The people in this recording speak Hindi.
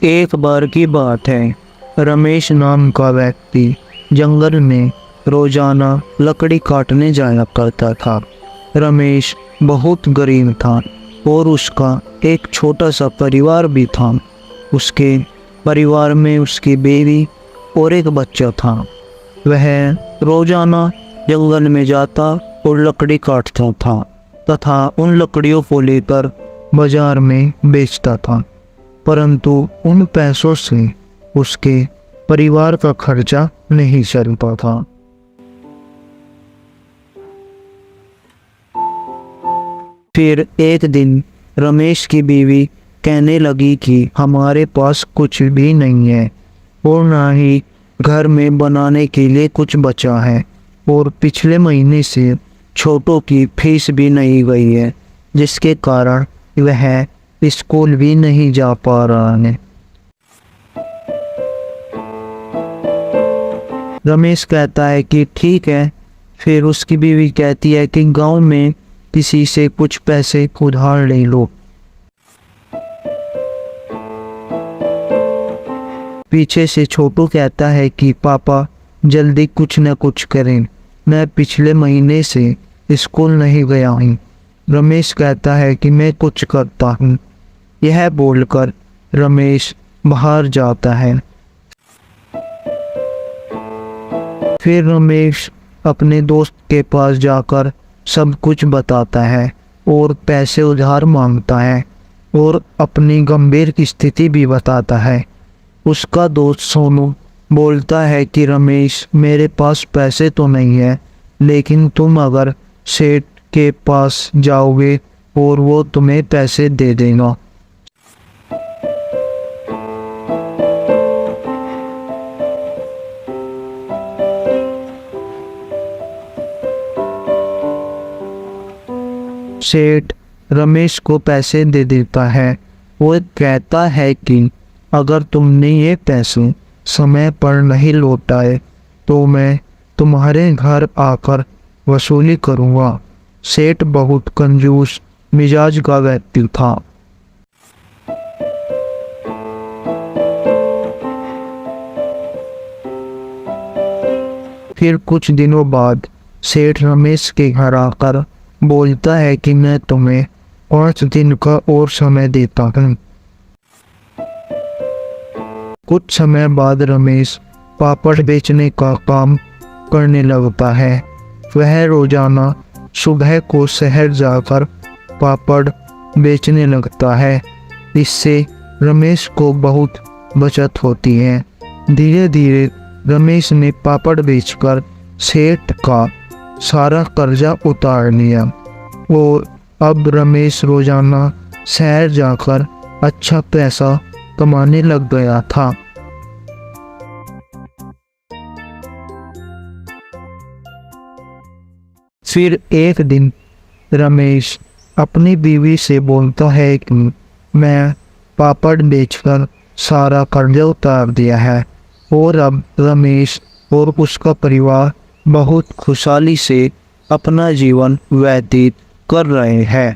एक बार की बात है, रमेश नाम का व्यक्ति जंगल में रोजाना लकड़ी काटने जाया करता था। रमेश बहुत गरीब था और उसका एक छोटा सा परिवार भी था। उसके परिवार में उसकी बीवी और एक बच्चा था। वह रोजाना जंगल में जाता और लकड़ी काटता था तथा उन लकड़ियों को लेकर बाजार में बेचता था, परंतु उन पैसों से उसके परिवार का खर्चा नहीं चलता था। फिर एक दिन रमेश की बीवी कहने लगी कि हमारे पास कुछ भी नहीं है और ना ही घर में बनाने के लिए कुछ बचा है, और पिछले महीने से छोटों की फीस भी नहीं गई है, जिसके कारण वह स्कूल भी नहीं जा पा रहा है। रमेश कहता है कि ठीक है। फिर उसकी बीवी कहती है कि गांव में किसी से कुछ पैसे उधार ले लो। पीछे से छोटू कहता है कि पापा जल्दी कुछ न कुछ करें, मैं पिछले महीने से स्कूल नहीं गया हूँ। रमेश कहता है कि मैं कुछ करता हूँ। यह बोलकर रमेश बाहर जाता है। फिर रमेश अपने दोस्त के पास जाकर सब कुछ बताता है और पैसे उधार मांगता है और अपनी गंभीर स्थिति भी बताता है। उसका दोस्त सोनू बोलता है कि रमेश, मेरे पास पैसे तो नहीं है, लेकिन तुम अगर सेठ के पास जाओगे और वो तुम्हें पैसे दे देगा। सेठ रमेश को पैसे दे देता है। वो कहता है कि अगर तुमने ये पैसे समय पर नहीं लौटाए तो मैं तुम्हारे घर आकर वसूली करूँगा। सेठ बहुत कंजूस मिजाज का व्यक्ति था। फिर कुछ दिनों बाद सेठ रमेश के घर आकर बोलता है कि मैं तुम्हें 5 दिन का और समय देता हूँ। कुछ समय बाद रमेश पापड़ बेचने का काम करने लगता है। वह रोजाना सुबह को शहर जाकर पापड़ बेचने लगता है। इससे रमेश को बहुत बचत होती है। धीरे धीरे रमेश ने पापड़ बेचकर सेठ का सारा कर्जा उतार लिया और अब रमेश रोजाना शहर जाकर अच्छा पैसा कमाने लग गया था। फिर एक दिन रमेश अपनी बीवी से बोलता है कि मैं पापड़ बेचकर सारा कर्जा उतार दिया है और अब रमेश और उसका परिवार बहुत खुशहाली से अपना जीवन व्यतीत कर रहे हैं।